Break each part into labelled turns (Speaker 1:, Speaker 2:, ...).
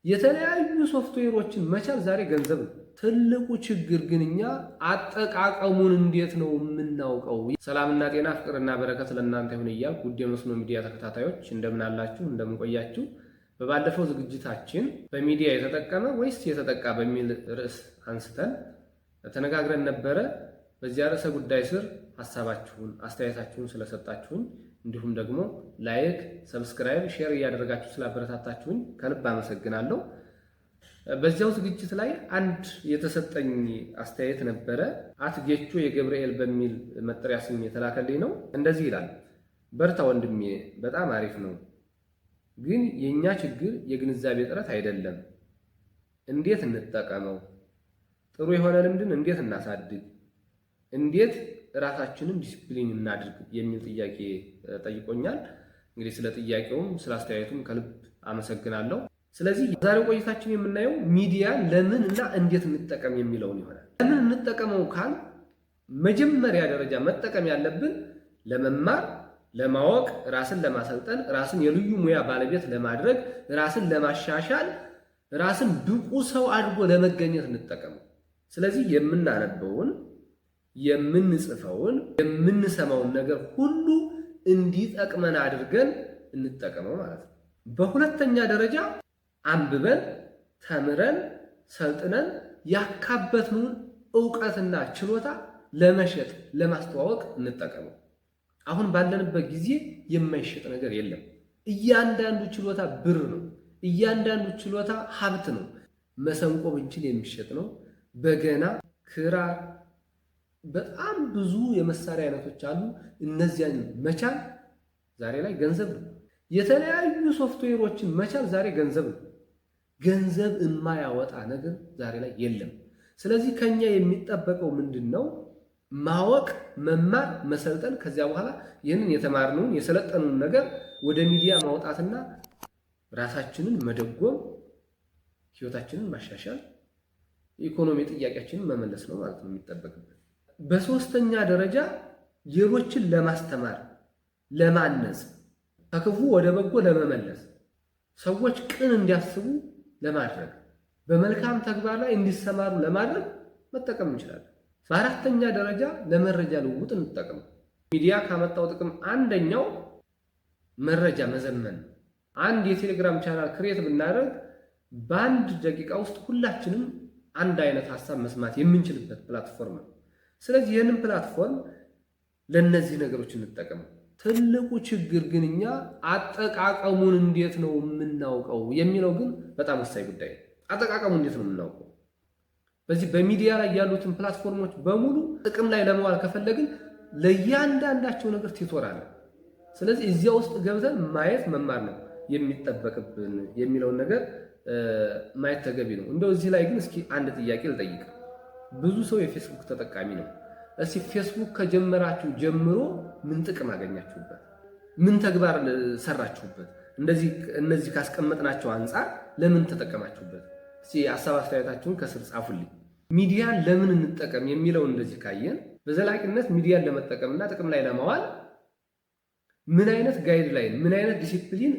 Speaker 1: የተለያዩ ሶፍትዌሮችን መቻል ዛሬ ገንዘብ ነው። ትልቁ ችግር ግን እኛ አጠቃቀሙን እንዴት ነው የምናውቀው? ሰላምና ጤና ፍቅርና በረከት ለእናንተ ይሁን እያልኩ ውድ የመስኖ ሚዲያ ተከታታዮች እንደምን አላችሁ? እንደምን ቆያችሁ? በባለፈው ዝግጅታችን በሚዲያ የተጠቀመ ወይስ የተጠቃ በሚል ርዕስ አንስተን ተነጋግረን ነበረ። በዚያ ርዕሰ ጉዳይ ስር ሐሳባችሁን አስተያየታችሁን ስለሰጣችሁን እንዲሁም ደግሞ ላይክ፣ ሰብስክራይብ፣ ሼር እያደረጋችሁ ስላበረታታችሁኝ ከልብ አመሰግናለሁ። በዚያው ዝግጅት ላይ አንድ የተሰጠኝ አስተያየት ነበረ። አትጌቾ የገብርኤል በሚል መጠሪያ ስም የተላከልኝ ነው። እንደዚህ ይላል: በርታ ወንድሜ፣ በጣም አሪፍ ነው፣ ግን የኛ ችግር የግንዛቤ ጥረት አይደለም። እንዴት እንጠቀመው? ጥሩ የሆነ ልምድን እንዴት እናሳድግ? እንዴት ራሳችንን ዲሲፕሊን እናድርግ የሚል ጥያቄ ጠይቆኛል። እንግዲህ ስለ ጥያቄውም ስለ አስተያየቱም ከልብ አመሰግናለሁ። ስለዚህ የዛሬው ቆይታችን የምናየው ሚዲያ ለምን እና እንዴት እንጠቀም የሚለውን ይሆናል። ለምን እንጠቀመው ካል መጀመሪያ ደረጃ መጠቀም ያለብን ለመማር፣ ለማወቅ፣ ራስን ለማሰልጠን፣ ራስን የልዩ ሙያ ባለቤት ለማድረግ፣ ራስን ለማሻሻል፣ ራስን ብቁ ሰው አድርጎ ለመገኘት እንጠቀመው። ስለዚህ የምናነበውን፣ የምንጽፈውን፣ የምንሰማውን ነገር ሁሉ እንዲጠቅመን አድርገን እንጠቀመው ማለት ነው። በሁለተኛ ደረጃ አንብበን ተምረን ሰልጥነን ያካበትነውን ዕውቀትና ችሎታ ለመሸጥ ለማስተዋወቅ እንጠቀመው። አሁን ባለንበት ጊዜ የማይሸጥ ነገር የለም። እያንዳንዱ ችሎታ ብር ነው። እያንዳንዱ ችሎታ ሀብት ነው። መሰንቆ ብንችል የሚሸጥ ነው። በገና፣ ክራር፣ በጣም ብዙ የመሳሪያ አይነቶች አሉ። እነዚያን መቻል ዛሬ ላይ ገንዘብ ነው። የተለያዩ ሶፍትዌሮችን መቻል ዛሬ ገንዘብ ነው። ገንዘብ የማያወጣ ነገር ዛሬ ላይ የለም። ስለዚህ ከኛ የሚጠበቀው ምንድን ነው? ማወቅ፣ መማር፣ መሰልጠን፣ ከዚያ በኋላ ይህንን የተማርነውን የሰለጠኑን ነገር ወደ ሚዲያ ማውጣትና ራሳችንን መደጎም፣ ህይወታችንን ማሻሻል፣ የኢኮኖሚ ጥያቄያችንን መመለስ ነው ማለት ነው የሚጠበቅበት። በሶስተኛ ደረጃ ሌሎችን ለማስተማር፣ ለማነጽ፣ ከክፉ ወደ በጎ ለመመለስ፣ ሰዎች ቅን እንዲያስቡ ለማድረግ፣ በመልካም ተግባር ላይ እንዲሰማሩ ለማድረግ መጠቀም እንችላለን። በአራተኛ ደረጃ ለመረጃ ልውውጥ እንጠቀም። ሚዲያ ካመጣው ጥቅም አንደኛው መረጃ መዘመን። አንድ የቴሌግራም ቻናል ክሬት ብናደርግ በአንድ ደቂቃ ውስጥ ሁላችንም አንድ አይነት ሀሳብ መስማት የምንችልበት ፕላትፎርም ነው። ስለዚህ ይህንን ፕላትፎርም ለእነዚህ ነገሮች እንጠቀም። ትልቁ ችግር ግን እኛ አጠቃቀሙን እንዴት ነው የምናውቀው የሚለው ግን በጣም ወሳኝ ጉዳይ ነው። አጠቃቀሙን እንዴት ነው የምናውቀው? በዚህ በሚዲያ ላይ ያሉትን ፕላትፎርሞች በሙሉ ጥቅም ላይ ለመዋል ከፈለግን ለእያንዳንዳቸው ነገር ቲቶር አለ። ስለዚህ እዚያ ውስጥ ገብተን ማየት መማር ነው የሚጠበቅብን የሚለውን ነገር ማየት ተገቢ ነው። እንደው እዚህ ላይ ግን እስኪ አንድ ጥያቄ ልጠይቅ። ብዙ ሰው የፌስቡክ ተጠቃሚ ነው። እስኪ ፌስቡክ ከጀመራችሁ ጀምሮ ምን ጥቅም አገኛችሁበት? ምን ተግባር ሰራችሁበት? እነዚህ ካስቀመጥናቸው አንጻር ለምን ተጠቀማችሁበት? እስኪ ሀሳብ አስተያየታችሁን ከስር ጻፉልኝ። ሚዲያን ለምን እንጠቀም የሚለውን እንደዚህ ካየን በዘላቂነት ሚዲያን ለመጠቀምና ጥቅም ላይ ለማዋል ምን አይነት ጋይድላይን፣ ምን አይነት ዲሲፕሊን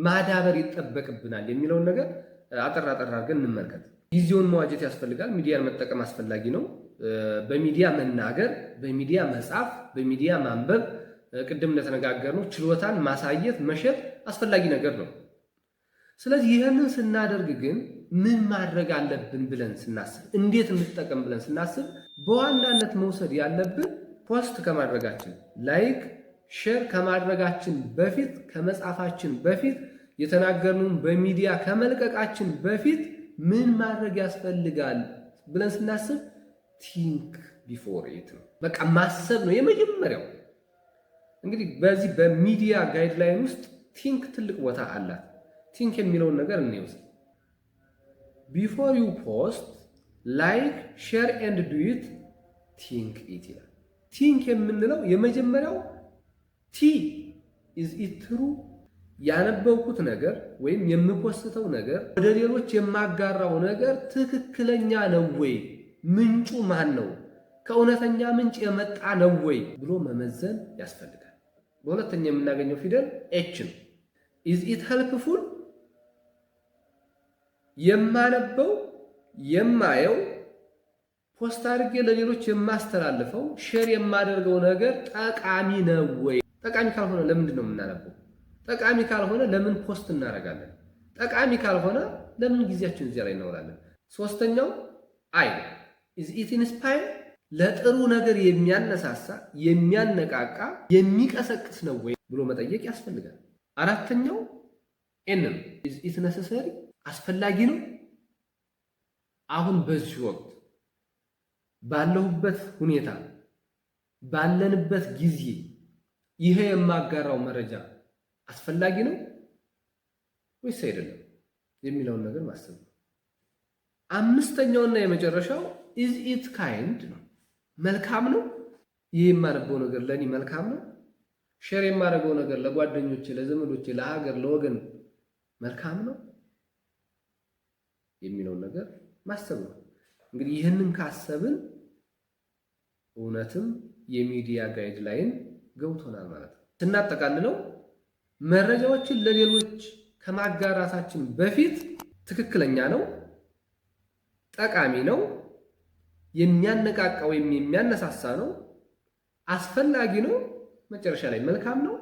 Speaker 1: ማዳበር ይጠበቅብናል የሚለውን ነገር አጠር አድርገን እንመልከት። ጊዜውን መዋጀት ያስፈልጋል። ሚዲያን መጠቀም አስፈላጊ ነው። በሚዲያ መናገር፣ በሚዲያ መጻፍ፣ በሚዲያ ማንበብ፣ ቅድም እንደተነጋገርነው ችሎታን ማሳየት፣ መሸጥ አስፈላጊ ነገር ነው። ስለዚህ ይህንን ስናደርግ ግን ምን ማድረግ አለብን ብለን ስናስብ፣ እንዴት እንጠቀም ብለን ስናስብ በዋናነት መውሰድ ያለብን ፖስት ከማድረጋችን፣ ላይክ ሼር ከማድረጋችን በፊት፣ ከመጻፋችን በፊት፣ የተናገርነውን በሚዲያ ከመልቀቃችን በፊት ምን ማድረግ ያስፈልጋል ብለን ስናስብ ቲንክ ቢፎር ኢት ነው። በቃ ማሰብ ነው የመጀመሪያው። እንግዲህ በዚህ በሚዲያ ጋይድላይን ውስጥ ቲንክ ትልቅ ቦታ አላት። ቲንክ የሚለውን ነገር እንይወስድ። ቢፎር ዩ ፖስት ላይክ ሼር ኤንድ ዱ ኢት ቲንክ ኢት ይላል። ቲንክ የምንለው የመጀመሪያው ቲ ኢዝ ኢት ትሩ፣ ያነበብኩት ነገር ወይም የምፖስተው ነገር ወደ ሌሎች የማጋራው ነገር ትክክለኛ ነው ወይ? ምንጩ ማን ነው? ከእውነተኛ ምንጭ የመጣ ነው ወይ ብሎ መመዘን ያስፈልጋል። በሁለተኛ የምናገኘው ፊደል ኤች ነው። ኢዝ ኢት ሄልፕፉል የማነበው የማየው ፖስት አድርጌ ለሌሎች የማስተላልፈው ሼር የማደርገው ነገር ጠቃሚ ነው ወይ? ጠቃሚ ካልሆነ ለምንድን ነው የምናነበው? ጠቃሚ ካልሆነ ለምን ፖስት እናደርጋለን? ጠቃሚ ካልሆነ ለምን ጊዜያችን እዚያ ላይ እናውላለን? ሶስተኛው አይ ኢዝ ኢት ኢንስፓየር ለጥሩ ነገር የሚያነሳሳ የሚያነቃቃ የሚቀሰቅስ ነው ወይ ብሎ መጠየቅ ያስፈልጋል። አራተኛው ኤንም ኢዝ ኢት ነሰሰሪ አስፈላጊ ነው? አሁን በዚህ ወቅት ባለሁበት ሁኔታ ባለንበት ጊዜ ይሄ የማጋራው መረጃ አስፈላጊ ነው ወይስ አይደለም የሚለውን ነገር ማሰብ ነው። አምስተኛውና የመጨረሻው ኢዝ ኢት ካይንድ ነው። መልካም ነው? ይህ የማነበው ነገር ለእኔ መልካም ነው? ሼር የማደርገው ነገር ለጓደኞቼ፣ ለዘመዶቼ፣ ለሀገር፣ ለወገን መልካም ነው የሚለውን ነገር ማሰብ ነው። እንግዲህ ይህንን ካሰብን እውነትም የሚዲያ ጋይድላይን ገብቶናል ማለት ነው። ስናጠቃልለው መረጃዎችን ለሌሎች ከማጋራታችን በፊት ትክክለኛ ነው፣ ጠቃሚ ነው፣ የሚያነቃቃ ወይም የሚያነሳሳ ነው፣ አስፈላጊ ነው፣ መጨረሻ ላይ መልካም ነው።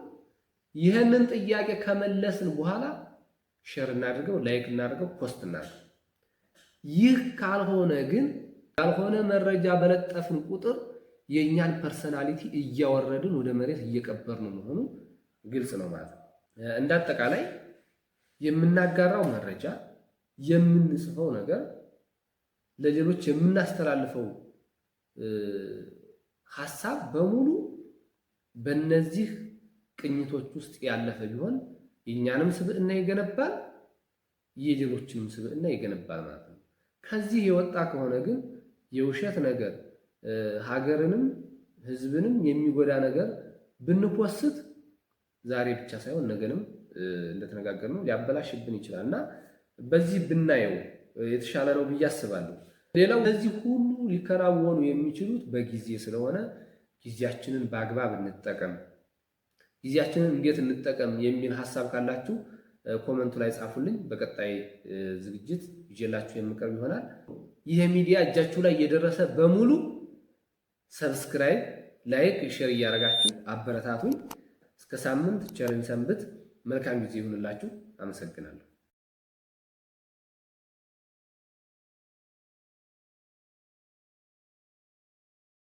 Speaker 1: ይህንን ጥያቄ ከመለስን በኋላ ሼር እናድርገው፣ ላይክ እናድርገው፣ ፖስት እናድርገው። ይህ ካልሆነ ግን ያልሆነ መረጃ በለጠፍን ቁጥር የእኛን ፐርሰናሊቲ እያወረድን ወደ መሬት እየቀበርን መሆኑ ግልጽ ነው ማለት ነው። እንዳጠቃላይ የምናጋራው መረጃ፣ የምንጽፈው ነገር፣ ለሌሎች የምናስተላልፈው ሀሳብ በሙሉ በእነዚህ ቅኝቶች ውስጥ ያለፈ ቢሆን የእኛንም ስብዕና ይገነባል፣ የሌሎችንም ስብዕና ይገነባል ማለት ነው። ከዚህ የወጣ ከሆነ ግን የውሸት ነገር ሀገርንም ሕዝብንም የሚጎዳ ነገር ብንፖስት ዛሬ ብቻ ሳይሆን ነገንም እንደተነጋገርነው ሊያበላሽብን ይችላል እና በዚህ ብናየው የተሻለ ነው ብዬ አስባለሁ። ሌላው እነዚህ ሁሉ ሊከናወኑ የሚችሉት በጊዜ ስለሆነ ጊዜያችንን በአግባብ እንጠቀም። ጊዜያችንን እንዴት እንጠቀም የሚል ሀሳብ ካላችሁ ኮመንቱ ላይ ጻፉልኝ። በቀጣይ ዝግጅት ይዤላችሁ የምቀርብ ይሆናል። ይህ ሚዲያ እጃችሁ ላይ የደረሰ በሙሉ ሰብስክራይብ፣ ላይክ፣ ሼር እያደረጋችሁ አበረታቱኝ። እስከ ሳምንት ቸርን ሰንብት። መልካም ጊዜ ይሁንላችሁ። አመሰግናለሁ።